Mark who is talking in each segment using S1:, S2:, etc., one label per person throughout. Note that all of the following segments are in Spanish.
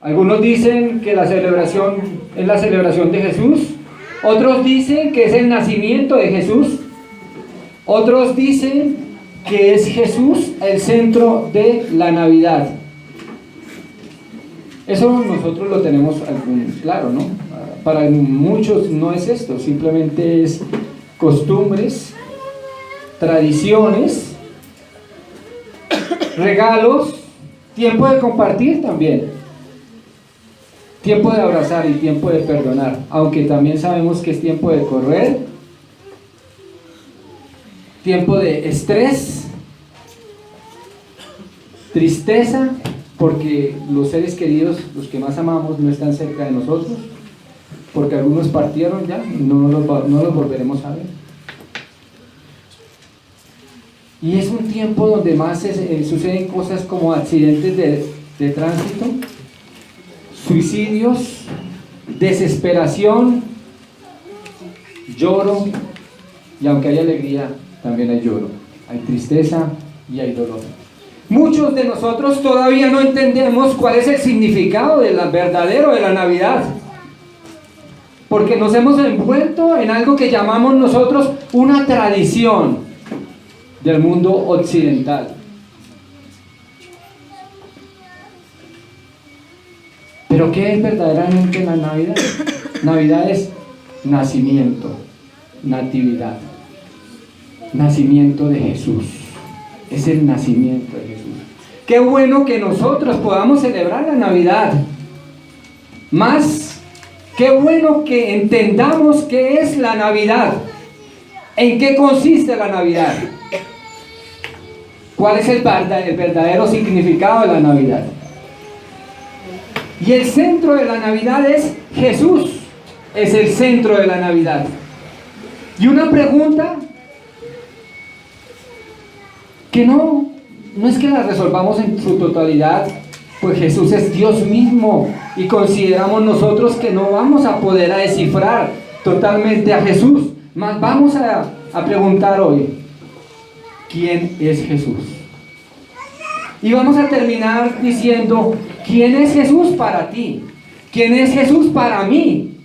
S1: Algunos dicen que la celebración es la celebración de Jesús, otros dicen que es el nacimiento de Jesús, otros dicen que es Jesús el centro de la Navidad. Eso nosotros lo tenemos claro, ¿no? Para muchos no es esto, simplemente es costumbres, tradiciones, regalos, tiempo de compartir también, tiempo de abrazar y tiempo de perdonar, aunque también sabemos que es tiempo de correr, tiempo de estrés, tristeza, porque los seres queridos, los que más amamos, no están cerca de nosotros, porque algunos partieron ya y no los volveremos a ver. Y es un tiempo donde más suceden cosas como accidentes de tránsito, suicidios, desesperación, lloro, y aunque hay alegría, también hay lloro, hay tristeza y hay dolor. Muchos de nosotros todavía no entendemos cuál es el significado verdadero de la Navidad, porque nos hemos envuelto en algo que llamamos nosotros una tradición del mundo occidental. ¿Pero qué es verdaderamente la Navidad? Navidad es nacimiento, natividad, nacimiento de Jesús. Es el nacimiento de Jesús. Qué bueno que nosotros podamos celebrar la Navidad. Más, qué bueno que entendamos qué es la Navidad. ¿En qué consiste la Navidad? ¿Cuál es el verdadero significado de la Navidad? Y el centro de la Navidad es Jesús. Es el centro de la Navidad. Y una pregunta que no es que la resolvamos en su totalidad, pues Jesús es Dios mismo y consideramos nosotros que no vamos a poder descifrar totalmente a Jesús, más vamos a preguntar hoy, ¿quién es Jesús? Y vamos a terminar diciendo, ¿quién es Jesús para ti? ¿Quién es Jesús para mí?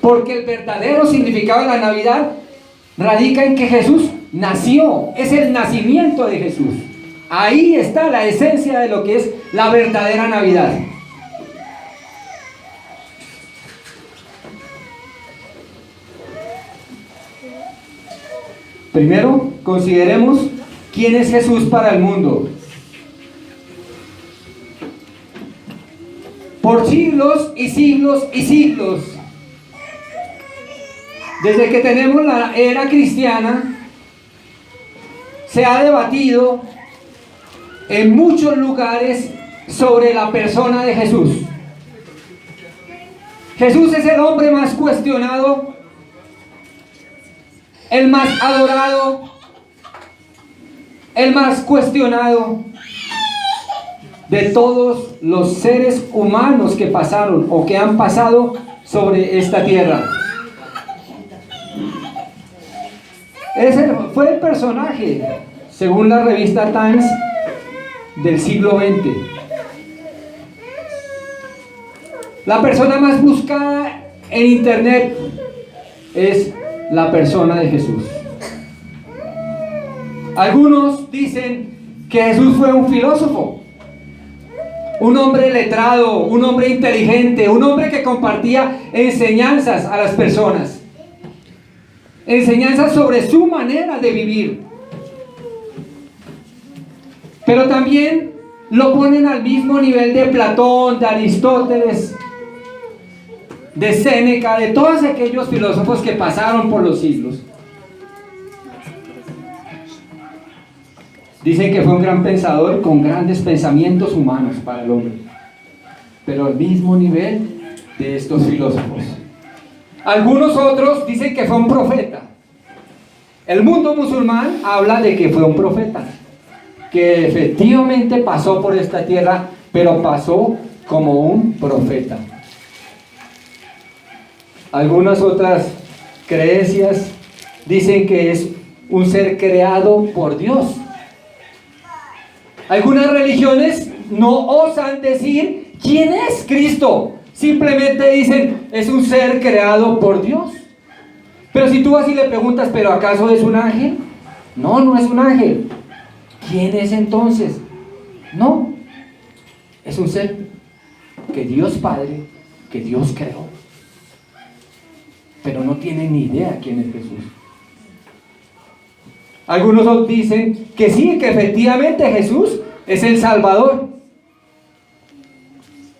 S1: Porque el verdadero significado de la Navidad radica en que Jesús nació, es el nacimiento de Jesús. Ahí está la esencia de lo que es la verdadera Navidad. Primero, consideremos quién es Jesús para el mundo. Por siglos y siglos y siglos, desde que tenemos la era cristiana, se ha debatido en muchos lugares sobre la persona de Jesús. Jesús es el hombre más cuestionado, el más adorado, el más cuestionado de todos los seres humanos que pasaron o que han pasado sobre esta tierra. Ese fue el personaje, según la revista Times, del siglo XX. La persona más buscada en internet es la persona de Jesús. Algunos dicen que Jesús fue un filósofo, un hombre letrado, un hombre inteligente, un hombre que compartía enseñanzas a las personas, enseñanzas sobre su manera de vivir. Pero también lo ponen al mismo nivel de Platón, de Aristóteles, de Séneca, de todos aquellos filósofos que pasaron por los siglos. Dicen que fue un gran pensador con grandes pensamientos humanos para el hombre, pero al mismo nivel de estos filósofos. Algunos otros dicen que fue un profeta. El mundo musulmán habla de que fue un profeta, que efectivamente pasó por esta tierra, pero pasó como un profeta. Algunas otras creencias dicen que es un ser creado por Dios. Algunas religiones no osan decir ¿Quién es Cristo? Simplemente dicen, es un ser creado por Dios. Pero si tú vas y le preguntas, ¿pero acaso es un ángel? No, no es un ángel. ¿Quién es entonces? No, es un ser que Dios Padre, que Dios creó. Pero no tienen ni idea quién es Jesús. Algunos dicen que sí, que efectivamente Jesús es el Salvador.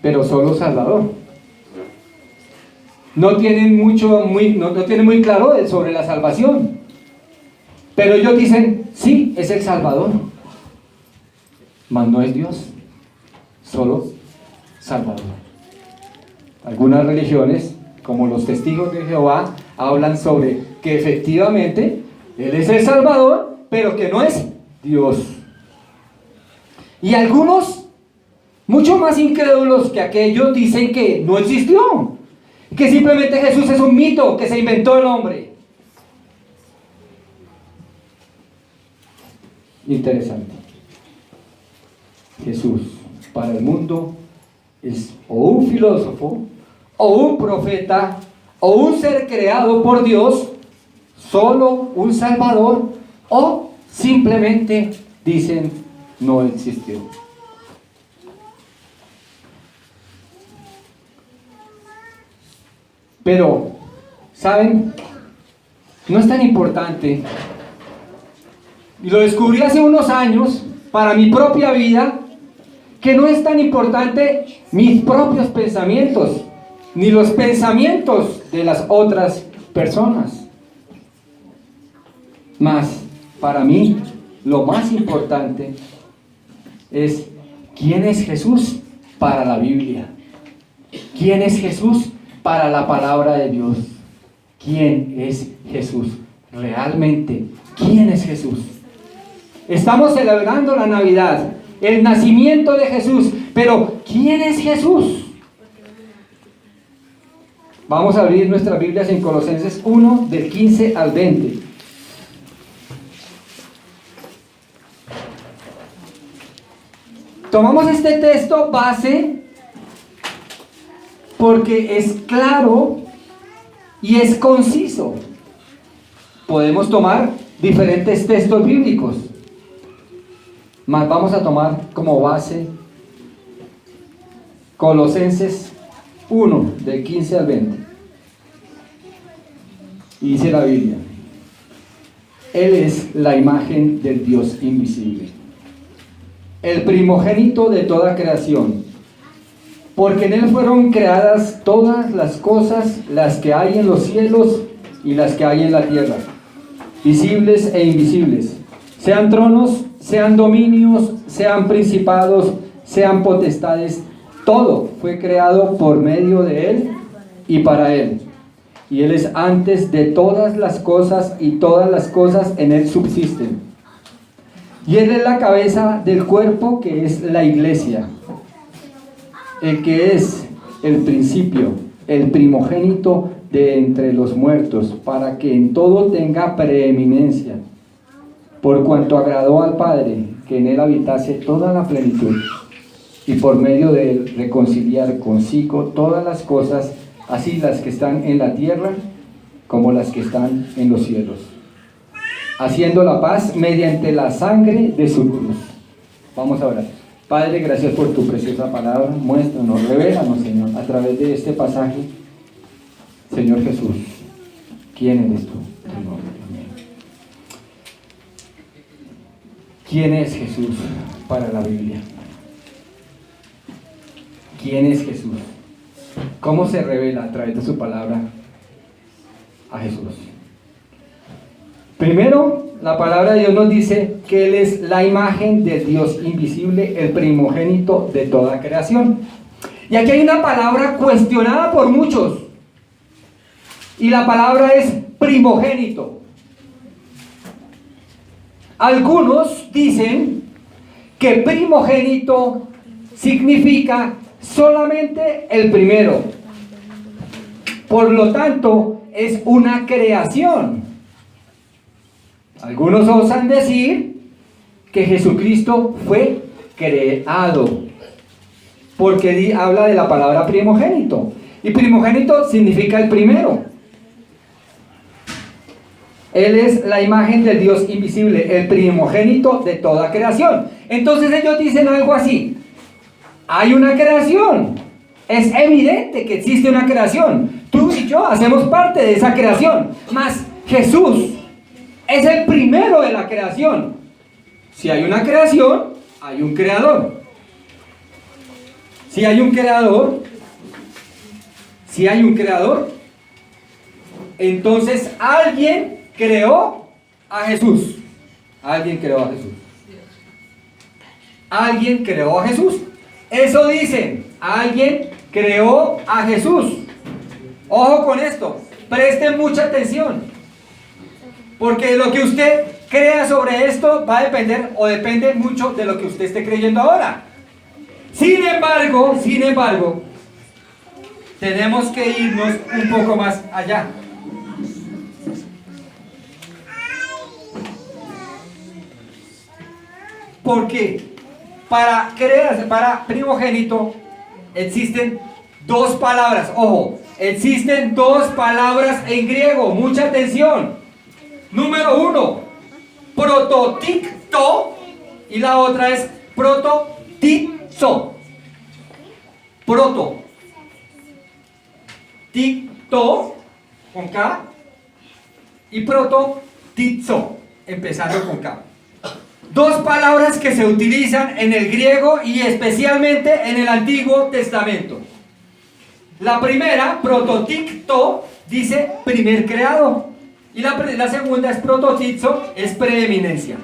S1: Pero solo Salvador. No tienen no tienen muy claro sobre la salvación. Pero ellos dicen, sí, es el Salvador. Mas no es Dios, solo Salvador. Algunas religiones, como los testigos de Jehová, hablan sobre que efectivamente Él es el Salvador, pero que no es Dios. Y algunos, mucho más incrédulos que aquellos, dicen que no existió, que simplemente Jesús es un mito que se inventó el hombre. Interesante. Jesús para el mundo es o un filósofo, o un profeta, o un ser creado por Dios, solo un Salvador, o simplemente dicen no existió. Pero, ¿saben? No es tan importante. Y lo descubrí hace unos años para mi propia vida, que no es tan importante mis propios pensamientos, ni los pensamientos de las otras personas. Mas, para mí, lo más importante es quién es Jesús para la Biblia. ¿Quién es Jesús para la palabra de Dios? ¿Quién es Jesús? Realmente, ¿quién es Jesús? Estamos celebrando la Navidad, el nacimiento de Jesús, pero ¿quién es Jesús? Vamos a abrir nuestras Biblias en Colosenses 1, del 15 al 20. Tomamos este texto base porque es claro y es conciso. Podemos tomar diferentes textos bíblicos, mas vamos a tomar como base Colosenses 1, del 15 al 20. Y dice la Biblia: Él es la imagen del Dios invisible, el primogénito de toda creación, porque en Él fueron creadas todas las cosas, las que hay en los cielos y las que hay en la tierra, visibles e invisibles, sean tronos, sean dominios, sean principados, sean potestades. Todo fue creado por medio de Él y para Él. Y Él es antes de todas las cosas, y todas las cosas en Él subsisten. Y Él es la cabeza del cuerpo, que es la iglesia, el que es el principio, el primogénito de entre los muertos, para que en todo tenga preeminencia, por cuanto agradó al Padre que en Él habitase toda la plenitud, y por medio de Él reconciliar consigo todas las cosas, así las que están en la tierra como las que están en los cielos, haciendo la paz mediante la sangre de su cruz. Vamos a orar. Padre, gracias por tu preciosa palabra. Muéstranos, revélanos, Señor, a través de este pasaje. Señor Jesús, ¿quién eres tú? Amén. ¿Quién es Jesús para la Biblia? ¿Quién es Jesús? ¿Cómo se revela a través de su palabra a Jesús? Primero, la palabra de Dios nos dice que Él es la imagen del Dios invisible, el primogénito de toda creación. Y aquí hay una palabra cuestionada por muchos, y la palabra es primogénito. Algunos dicen que primogénito significa solamente el primero. Por lo tanto, es una creación. Algunos osan decir que Jesucristo fue creado. porque habla de la palabra primogénito. Y primogénito significa el primero. Él es la imagen del Dios invisible, el primogénito de toda creación. Entonces ellos dicen algo así: hay una creación, es evidente que existe una creación, tú y yo hacemos parte de esa creación, mas Jesús es el primero de la creación. Si hay una creación, hay un creador. Si hay un creador, entonces alguien creó a Jesús. Alguien creó a Jesús. Alguien creó a Jesús. Eso dicen, alguien creó a Jesús. Ojo con esto, presten mucha atención, porque lo que usted crea sobre esto va a depender, o depende mucho de lo que usted esté creyendo ahora. Sin embargo, tenemos que irnos un poco más allá. Porque para primogénito existen dos palabras. Ojo, existen dos palabras en griego. Mucha atención. Número uno, prototicto, y la otra es prototizo. Prototicto con K y prototizo empezando con K. Dos palabras que se utilizan en el griego y especialmente en el Antiguo Testamento. La primera, prototicto, dice primer creado. Y la segunda es prototizo, es preeminencia.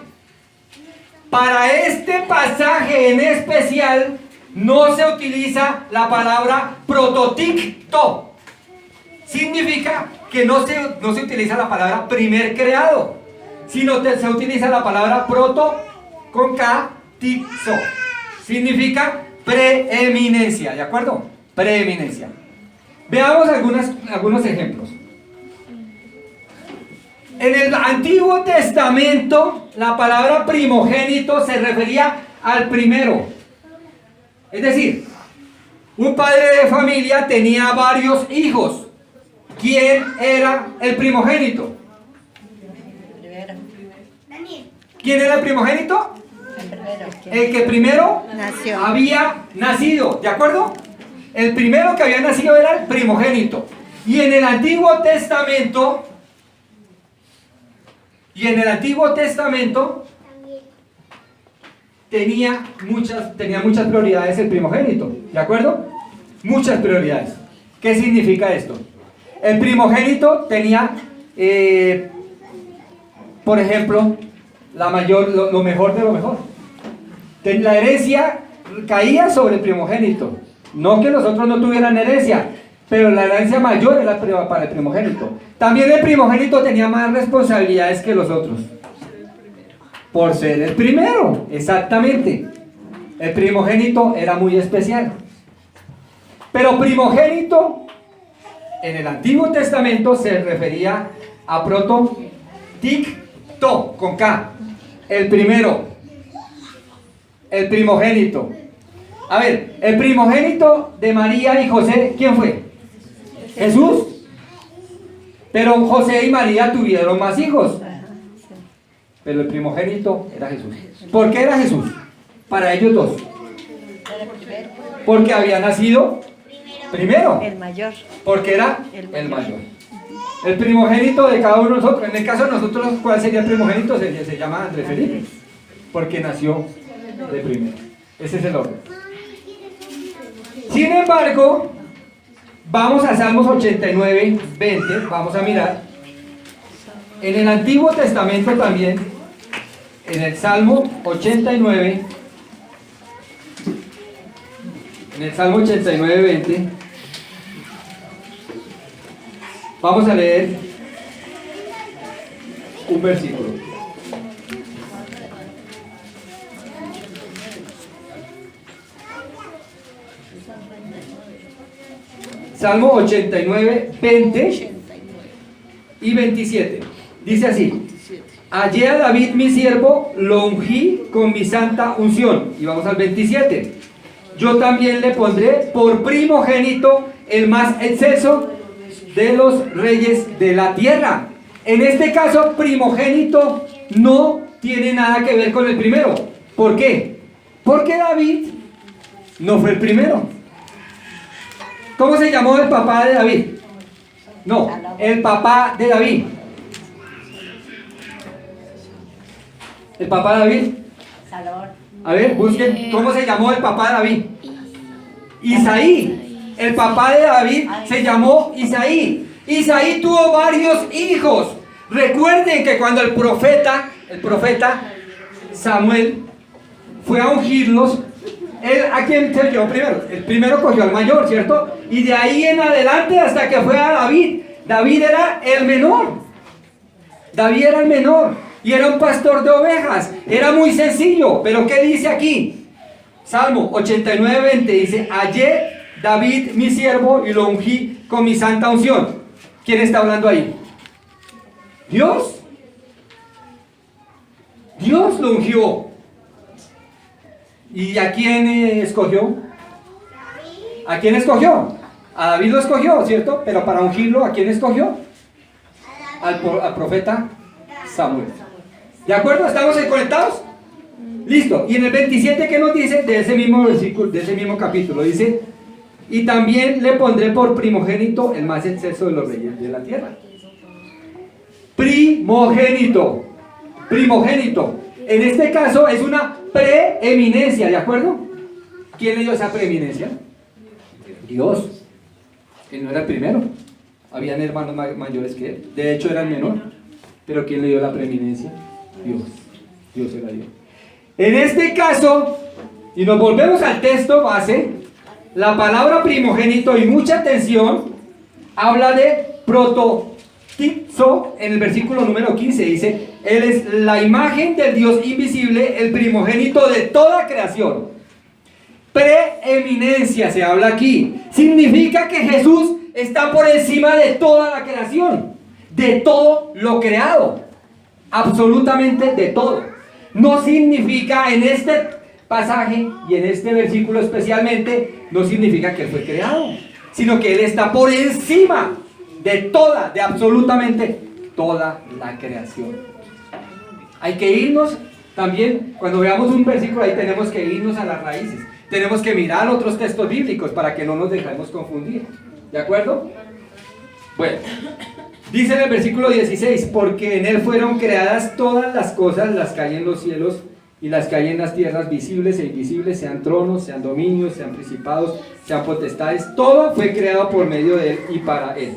S1: Para este pasaje en especial no se utiliza la palabra prototicto. Significa que no se utiliza la palabra primer creado, sino que se utiliza la palabra proto con K, tizo. Significa preeminencia, ¿de acuerdo? Preeminencia. Veamos algunos ejemplos. En el Antiguo Testamento, la palabra primogénito se refería al primero. Es decir, un padre de familia tenía varios hijos. ¿Quién era el primogénito? ¿Quién era el primogénito? El que primero había nacido, ¿de acuerdo? El primero que había nacido era el primogénito. Y en el Antiguo Testamento tenía muchas prioridades el primogénito, ¿de acuerdo? Muchas prioridades. ¿Qué significa esto? El primogénito tenía, por ejemplo, lo mejor de lo mejor. La herencia caía sobre el primogénito. No que los otros no tuvieran herencia, pero la herencia mayor era para el primogénito. También el primogénito tenía más responsabilidades que los otros. Por ser el primero, exactamente. El primogénito era muy especial. Pero primogénito en el Antiguo Testamento se refería a prototicto con K. El primero, el primogénito. A ver, el primogénito de María y José, ¿quién fue? Jesús. Pero José y María tuvieron más hijos. Pero el primogénito era Jesús. ¿Por qué era Jesús? Para ellos dos. Porque había nacido primero.
S2: El mayor.
S1: Porque era el mayor. El primogénito de cada uno de nosotros. En el caso de nosotros, ¿cuál sería el primogénito? Se llama Andrés Felipe. Porque nació de primero. Ese es el orden. Sin embargo, vamos a Salmos 89, 20. Vamos a mirar. En el Antiguo Testamento también, en el Salmo 89, en el Salmo 89, 20, vamos a leer un versículo. Salmo 89, 20 y 27. Dice así: hallé a David mi siervo, lo ungí con mi santa unción. Y vamos al 27. yo también le pondré por primogénito el más excelso de los reyes de la tierra. En este caso, primogénito no tiene nada que ver con el primero. ¿Por qué? Porque David no fue el primero. ¿Cómo se llamó el papá de David? No, el papá de David. ¿El papá de David? A ver, busquen, ¿cómo se llamó el papá de David? Isaí. El papá de David se llamó Isaí. Isaí tuvo varios hijos. Recuerden que cuando el profeta Samuel fue a ungirlos, él, ¿a quién se llevó primero? El primero cogió al mayor, ¿cierto? Y de ahí en adelante hasta que fue a David. David era el menor. David era el menor. Y era un pastor de ovejas. Era muy sencillo. Pero ¿qué dice aquí? Salmo 89:20 dice: hallé David mi siervo y lo ungí con mi santa unción. ¿Quién está hablando ahí? Dios. Dios lo ungió. ¿Y a quién escogió? ¿A quién escogió? A David lo escogió, ¿cierto? Pero para ungirlo, ¿a quién escogió? Al profeta Samuel. ¿De acuerdo? ¿Estamos conectados? Listo. Y en el 27, ¿qué nos dice? De ese mismo versículo, de ese mismo capítulo, dice: y también le pondré por primogénito el más excelso de los reyes de la tierra. Primogénito. Primogénito. En este caso es una preeminencia, ¿de acuerdo? ¿Quién le dio esa preeminencia? Dios. Él no era el primero. Habían hermanos mayores que él. De hecho era el menor. Pero ¿quién le dio la preeminencia? Dios. Dios era Dios. En este caso, y nos volvemos al texto base, la palabra primogénito, y mucha atención, habla de prototipo. En el versículo número 15 dice: él es la imagen del Dios invisible, el primogénito de toda creación. Preeminencia se habla aquí. Significa que Jesús está por encima de toda la creación, de todo lo creado, absolutamente de todo. No significa, en este pasaje y en este versículo especialmente, no significa que él fue creado, sino que él está por encima de toda, de absolutamente toda la creación. Hay que irnos también, cuando veamos un versículo ahí, tenemos que irnos a las raíces. Tenemos que mirar otros textos bíblicos para que no nos dejemos confundir. ¿De acuerdo? Bueno, dice en el versículo 16: porque en él fueron creadas todas las cosas, las que hay en los cielos y las que hay en las tierras, visibles e invisibles, sean tronos, sean dominios, sean principados, sean potestades. Todo fue creado por medio de él y para él.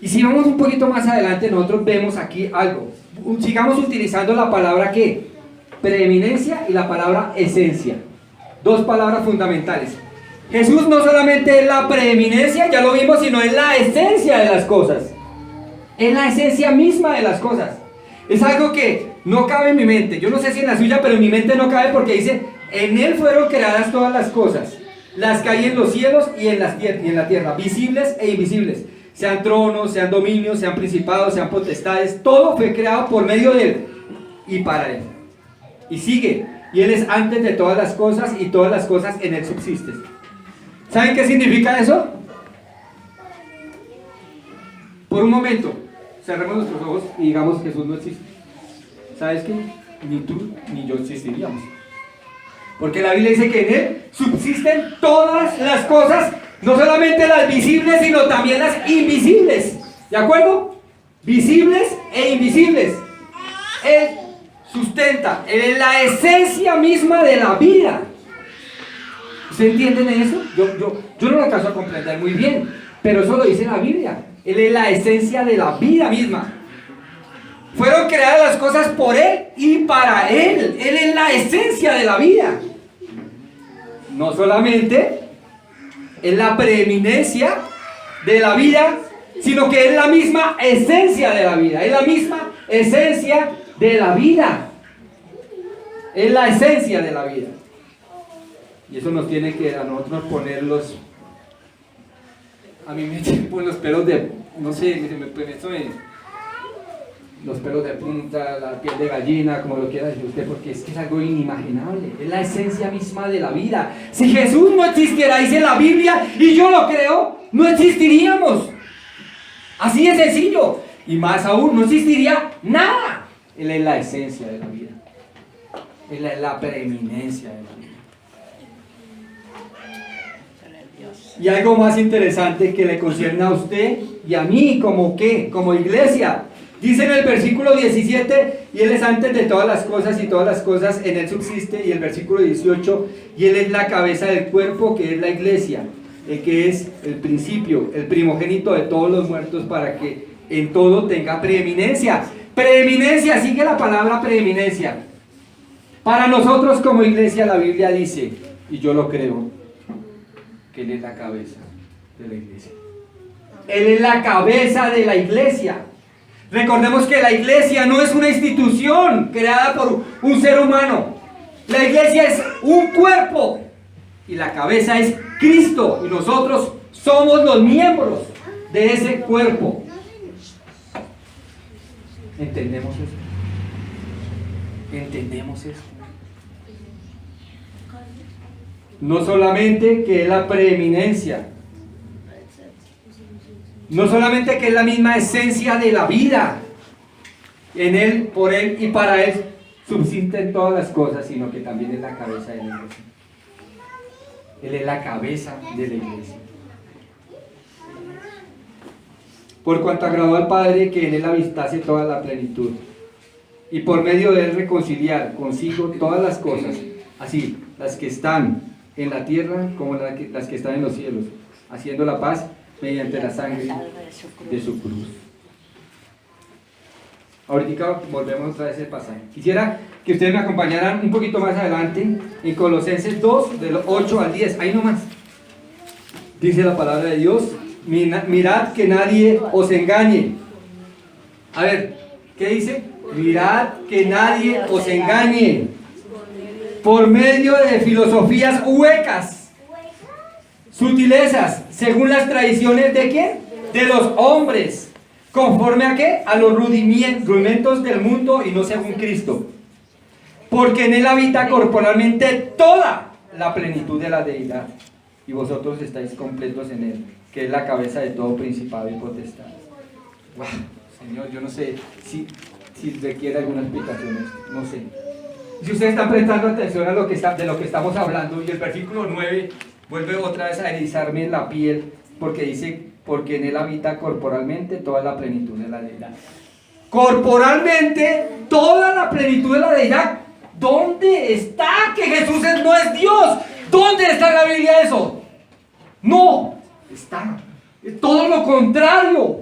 S1: Y si vamos un poquito más adelante, nosotros vemos aquí algo. Sigamos utilizando la palabra ¿qué? Preeminencia y la palabra esencia. Dos palabras fundamentales. Jesús no solamente es la preeminencia, ya lo vimos, sino es la esencia de las cosas. Es la esencia misma de las cosas. Es algo que no cabe en mi mente. Yo no sé si en la suya, pero en mi mente no cabe, porque dice: en él fueron creadas todas las cosas, las que hay en los cielos y en la tierra, visibles e invisibles. Sean tronos, sean dominios, sean principados, sean potestades. Todo fue creado por medio de él y para él. Y sigue: y él es antes de todas las cosas, y todas las cosas en él subsisten. ¿Saben qué significa eso? Por un momento, cerremos nuestros ojos y digamos: Jesús no existe. ¿Sabes qué? Ni tú ni yo existiríamos. Porque la Biblia dice que en él subsisten todas las cosas, no solamente las visibles, sino también las invisibles. ¿De acuerdo? Visibles e invisibles. Él sustenta, él es la esencia misma de la vida. ¿Ustedes entienden eso? Yo no lo alcanzo a comprender muy bien, pero eso lo dice la Biblia. Él es la esencia de la vida misma. Fueron creadas las cosas por él y para él. Él es la esencia de la vida. No solamente es la preeminencia de la vida, sino que es la misma esencia de la vida. Es la misma esencia de la vida. Es la esencia de la vida. Y eso nos tiene que a nosotros ponerlos. A mí me ponen los pelos de, no sé, los pelos de punta, la piel de gallina, como lo quiera decir usted, porque es que es algo inimaginable, es la esencia misma de la vida. Si Jesús no existiera, dice la Biblia, y yo lo creo, no existiríamos. Así de sencillo. Y más aún, no existiría nada. Él es la esencia de la vida. Él es la preeminencia de la vida. Y algo más interesante que le concierne a usted y a mí, como qué, como iglesia. Dice en el versículo 17, y Él es antes de todas las cosas, y todas las cosas en Él subsiste. Y el versículo 18, y Él es la cabeza del cuerpo, que es la iglesia, el que es el principio, el primogénito de todos los muertos, para que en todo tenga preeminencia. Preeminencia, sigue la palabra preeminencia. Para nosotros como iglesia, la Biblia dice, y yo lo creo, que Él es la cabeza de la iglesia. Él es la cabeza de la iglesia. Recordemos que la iglesia no es una institución creada por un ser humano. La iglesia es un cuerpo y la cabeza es Cristo, y nosotros somos los miembros de ese cuerpo. ¿Entendemos esto? ¿Entendemos esto? No solamente que es la preeminencia, no solamente que es la misma esencia de la vida, en Él, por Él y para Él subsisten todas las cosas, sino que también es la cabeza de la iglesia. Él es la cabeza de la iglesia. Por cuanto agradó al Padre que en Él habitase toda la plenitud, y por medio de Él reconciliar consigo todas las cosas, así las que están en la tierra como las que están en los cielos, haciendo la paz mediante la sangre de su cruz. Ahorita volvemos otra vez al pasaje. Quisiera que ustedes me acompañaran un poquito más adelante en Colosenses 2, del 8 al 10. Ahí nomás. Dice la palabra de Dios: mirad que nadie os engañe. A ver, ¿qué dice? Mirad que nadie os engañe por medio de filosofías huecas, sutilezas, según las tradiciones ¿de quién? De los hombres. ¿Conforme a qué? A los rudimentos del mundo y no según Cristo. Porque en Él habita corporalmente toda la plenitud de la deidad, y vosotros estáis completos en Él, que es la cabeza de todo principado y potestad. Wow, Señor, yo no sé si requiere alguna explicación esto, no sé. Si ustedes están prestando atención a lo que de lo que estamos hablando, y el versículo 9 vuelve otra vez a erizarme la piel, porque dice, porque en Él habita corporalmente toda la plenitud de la deidad. Corporalmente toda la plenitud de la deidad. ¿Dónde está que Jesús no es Dios? ¿Dónde está en la Biblia eso? No está. Es todo lo contrario.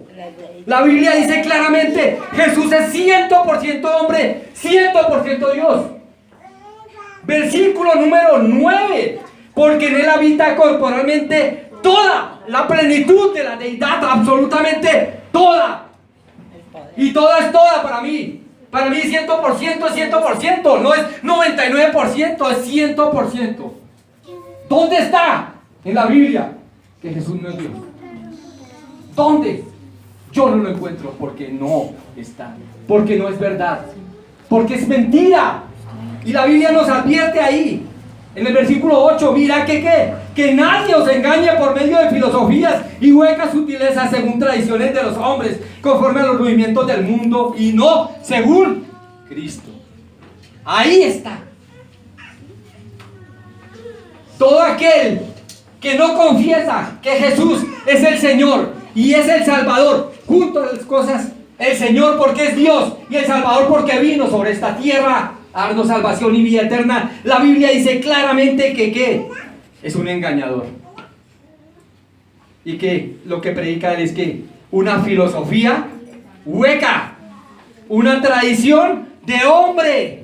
S1: La Biblia dice claramente, Jesús es 100% hombre, 100% Dios. Versículo número 9. Porque en Él habita corporalmente toda la plenitud de la deidad, absolutamente toda. Y toda es toda para mí. Para mí 100% es 100%, no es 99%, es 100%. ¿Dónde está en la Biblia que Jesús no es Dios? ¿Dónde? Yo no lo encuentro porque no está, porque no es verdad, porque es mentira. Y la Biblia nos advierte ahí, en el versículo 8, mira que nadie os engañe por medio de filosofías y huecas sutilezas según tradiciones de los hombres, conforme a los movimientos del mundo y no según Cristo. Ahí está. Todo aquel que no confiesa que Jesús es el Señor y es el Salvador, junto a las cosas, el Señor porque es Dios y el Salvador porque vino sobre esta tierra a darnos salvación y vida eterna. La Biblia dice claramente que ¿qué? Es un engañador. Y que lo que predica él es que una filosofía hueca, una tradición de hombre.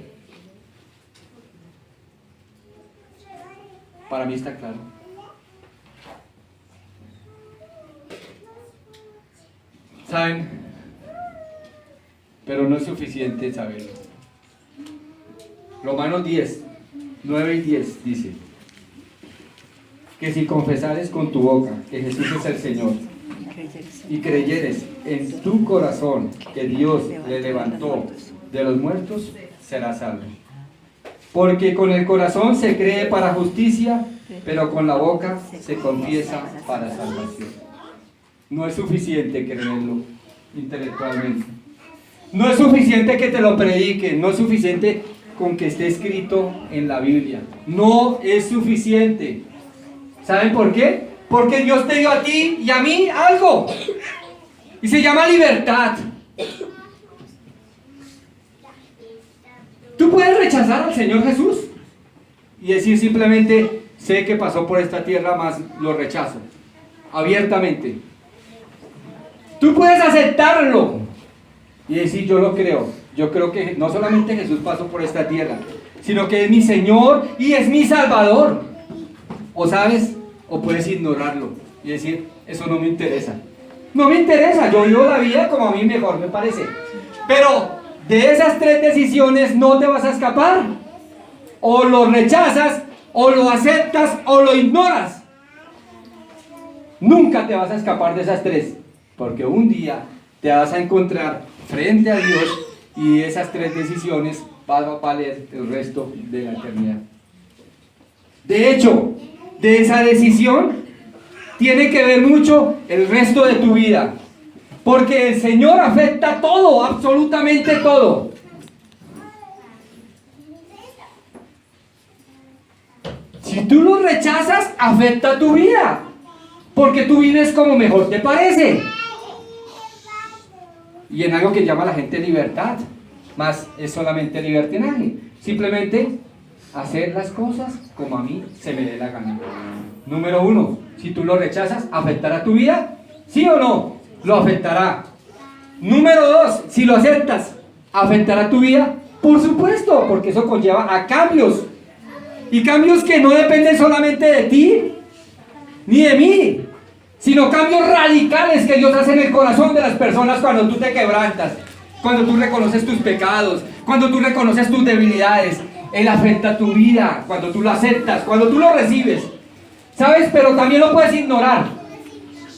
S1: Para mí está claro. ¿Saben? Pero no es suficiente saberlo. Romanos 10, 9 y 10 dice que si confesares con tu boca que Jesús es el Señor y creyeres en tu corazón que Dios le levantó de los muertos, serás salvo. Porque con el corazón se cree para justicia, pero con la boca se confiesa para salvación. No es suficiente creerlo intelectualmente. No es suficiente que te lo prediquen, no es suficiente con que esté escrito en la Biblia. No es suficiente. ¿Saben por qué? Porque Dios te dio a ti y a mí algo. Y se llama libertad. Tú puedes rechazar al Señor Jesús y decir simplemente, sé que pasó por esta tierra, más lo rechazo. Abiertamente. Tú puedes aceptarlo y decir, yo lo creo. Yo creo que no solamente Jesús pasó por esta tierra, sino que es mi Señor y es mi Salvador. O sabes, o puedes ignorarlo y decir, eso no me interesa. No me interesa, yo vivo la vida como a mí mejor me parece. Pero de esas tres decisiones no te vas a escapar. O lo rechazas, o lo aceptas, o lo ignoras. Nunca te vas a escapar de esas tres, porque un día te vas a encontrar frente a Dios y esas tres decisiones van a valer el resto de la eternidad. De hecho, de esa decisión tiene que ver mucho el resto de tu vida, porque el Señor afecta todo, absolutamente todo. Si tú lo rechazas, afecta tu vida, porque tú vives como mejor te parece. Y en algo que llama la gente libertad, más es solamente libertinaje. Simplemente hacer las cosas como a mí se me dé la gana. Número 1, si tú lo rechazas, ¿afectará tu vida? ¿Sí o no? Lo afectará. Número 2, si lo aceptas, ¿afectará tu vida? Por supuesto, porque eso conlleva a cambios. Y cambios que no dependen solamente de ti, ni de mí, sino cambios radicales que Dios hace en el corazón de las personas cuando tú te quebrantas, cuando tú reconoces tus pecados, cuando tú reconoces tus debilidades. Él afecta tu vida cuando tú lo aceptas, cuando tú lo recibes. ¿Sabes? Pero también lo puedes ignorar.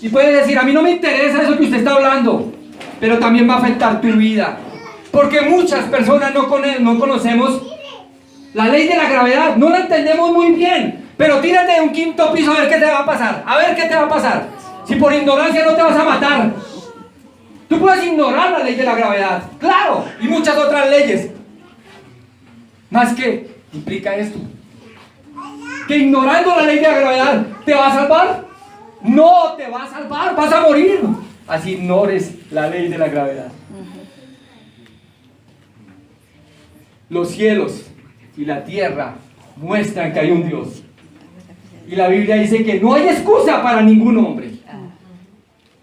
S1: Y puedes decir, a mí no me interesa eso que usted está hablando, pero también va a afectar tu vida. Porque muchas personas no conocemos la ley de la gravedad, no la entendemos muy bien. Pero tírate de un quinto piso a ver qué te va a pasar. A ver qué te va a pasar. Si por ignorancia no te vas a matar. Tú puedes ignorar la ley de la gravedad, claro, y muchas otras leyes. Más que implica esto. Que ignorando la ley de la gravedad, ¿te va a salvar? No te va a salvar, vas a morir. Así ignores la ley de la gravedad. Los cielos y la tierra muestran que hay un Dios. Y la Biblia dice que no hay excusa para ningún hombre.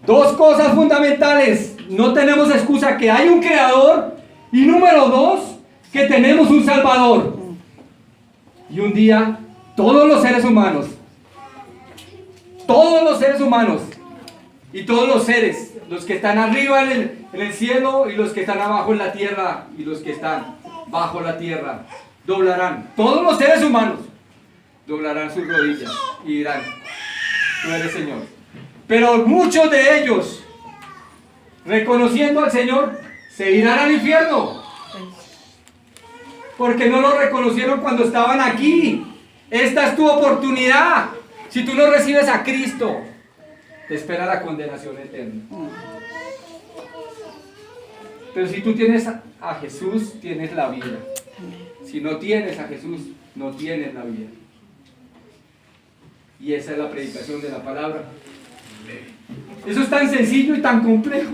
S1: Dos cosas fundamentales. No tenemos excusa, que hay un creador. Y número 2, que tenemos un salvador. Y un día todos los seres humanos y todos los seres, los que están arriba en el cielo y los que están abajo en la tierra y los que están bajo la tierra, doblarán, todos los seres humanos doblarán sus rodillas y dirán, tú eres Señor. Pero muchos de ellos, reconociendo al Señor, se irán al infierno, porque no lo reconocieron cuando estaban aquí. Esta es tu oportunidad. Si tú no recibes a Cristo, te espera la condenación eterna. Pero si tú tienes a Jesús, tienes la vida. Si no tienes a Jesús, no tienes la vida. Y esa es la predicación de la palabra. Eso es tan sencillo y tan complejo.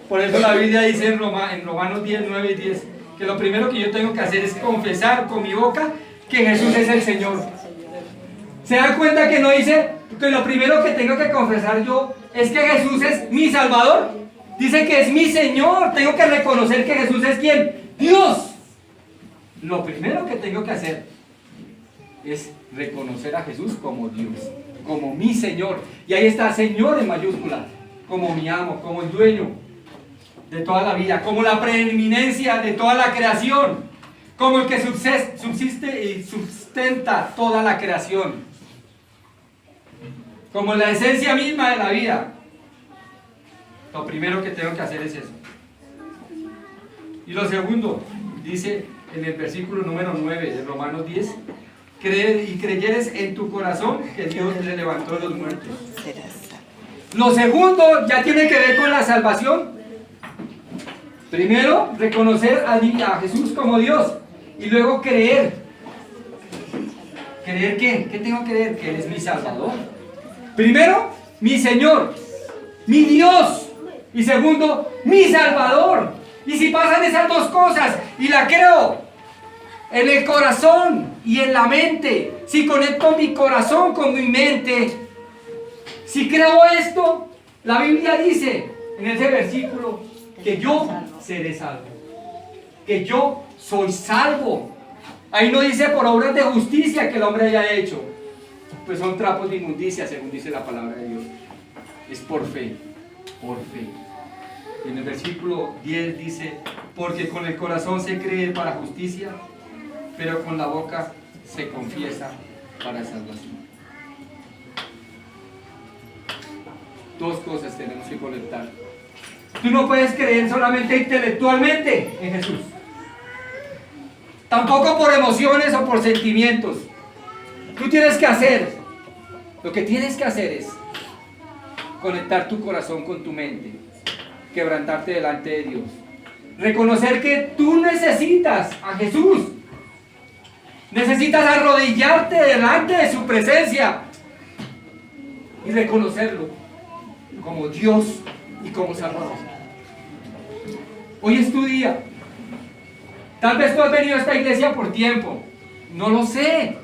S1: Por eso la Biblia dice en Romanos 10, 9 y 10, que lo primero que yo tengo que hacer es confesar con mi boca que Jesús es el Señor. ¿Se dan cuenta que no dice que lo primero que tengo que confesar yo es que Jesús es mi Salvador? Dice que es mi Señor. Tengo que reconocer que Jesús es ¿quién? Dios. Lo primero que tengo que hacer es reconocer a Jesús como Dios, como mi Señor. Y ahí está Señor en mayúscula, como mi amo, como el dueño de toda la vida, como la preeminencia de toda la creación, como el que subsiste y sustenta toda la creación, como la esencia misma de la vida. Lo primero que tengo que hacer es eso. Y lo segundo, dice en el versículo número 9 de Romanos 10, y creyeres en tu corazón que Dios le levantó de los muertos. Lo segundo ya tiene que ver con la salvación. Primero, reconocer a Jesús como Dios. Y luego creer. ¿Creer qué? ¿Qué tengo que creer? Que Él es mi Salvador. Primero, mi Señor, mi Dios. Y segundo, mi Salvador. Y si pasan esas dos cosas y la creo en el corazón y en la mente, si conecto mi corazón con mi mente, si creo esto, la Biblia dice en ese versículo que yo seré salvo, que yo soy salvo. Ahí no dice por obras de justicia que el hombre haya hecho, pues son trapos de inmundicia, según dice la palabra de Dios. Es por fe, por fe. Y en el versículo 10 dice, porque con el corazón se cree para justicia, pero con la boca se confiesa para salvación. Dos cosas tenemos que conectar. Tú no puedes creer solamente intelectualmente en Jesús. Tampoco por emociones o por sentimientos. Tú tienes que hacer, lo que tienes que hacer es conectar tu corazón con tu mente, quebrantarte delante de Dios, reconocer que tú necesitas a Jesús, necesitas arrodillarte delante de su presencia y reconocerlo como Dios y como Salvador. Hoy es tu día. Tal vez tú has venido a esta iglesia por tiempo, no lo sé.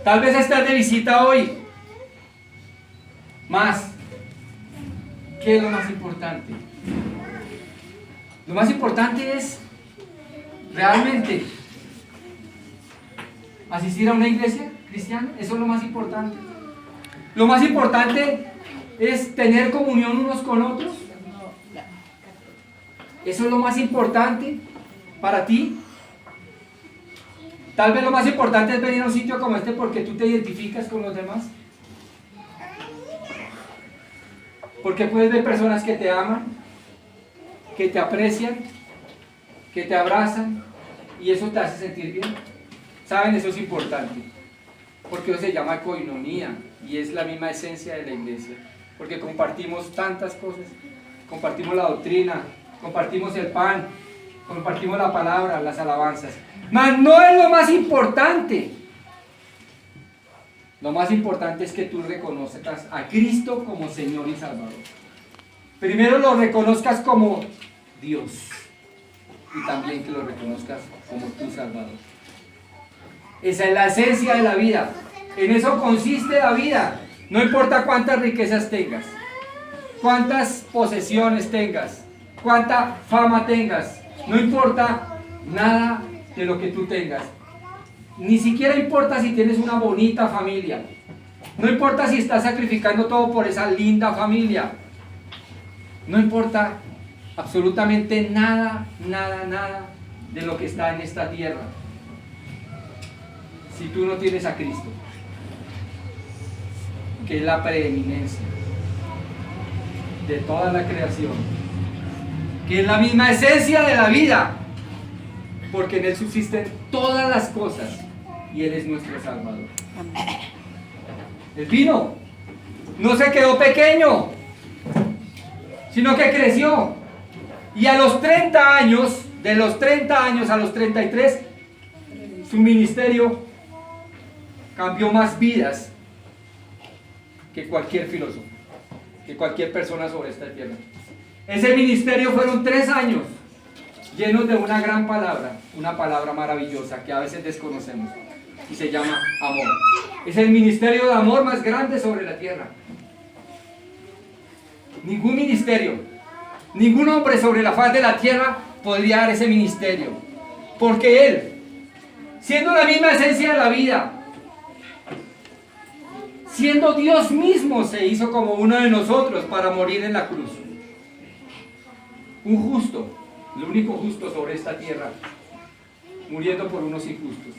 S1: Tal vez estás de visita hoy. Más, ¿qué es lo más importante? Lo más importante es realmente asistir a una iglesia cristiana. Eso es lo más importante. Lo más importante es tener comunión unos con otros. Eso es lo más importante para ti. Tal vez lo más importante es venir a un sitio como este porque tú te identificas con los demás. Porque puedes ver personas que te aman, que te aprecian, que te abrazan y eso te hace sentir bien. ¿Saben? Eso es importante. Porque eso se llama coinonía y es la misma esencia de la iglesia. Porque compartimos tantas cosas. Compartimos la doctrina, compartimos el pan, compartimos la palabra, las alabanzas. Mas no es lo más importante. Lo más importante es que tú reconozcas a Cristo como Señor y Salvador. Primero lo reconozcas como Dios y también que lo reconozcas como tu Salvador. Esa es la esencia de la vida. En eso consiste la vida. No importa cuántas riquezas tengas, cuántas posesiones tengas, cuánta fama tengas, no importa nada de lo que tú tengas. Ni siquiera importa si tienes una bonita familia. No importa si estás sacrificando todo por esa linda familia. No importa absolutamente nada, nada, nada de lo que está en esta tierra. Si tú no tienes a Cristo, que es la preeminencia de toda la creación, que es la misma esencia de la vida, porque en Él subsisten todas las cosas y Él es nuestro Salvador. Él vino, no se quedó pequeño, sino que creció. Y a los 30 años, de los 30 años a los 33, su ministerio cambió más vidas que cualquier filósofo, que cualquier persona sobre esta tierra. Ese ministerio fueron 3 años llenos de una gran palabra, una palabra maravillosa que a veces desconocemos y se llama amor. Es el ministerio de amor más grande sobre la tierra. Ningún ministerio, ningún hombre sobre la faz de la tierra podría dar ese ministerio, porque Él, siendo la misma esencia de la vida, siendo Dios mismo, se hizo como uno de nosotros para morir en la cruz. Un justo, el único justo sobre esta tierra, muriendo por unos injustos.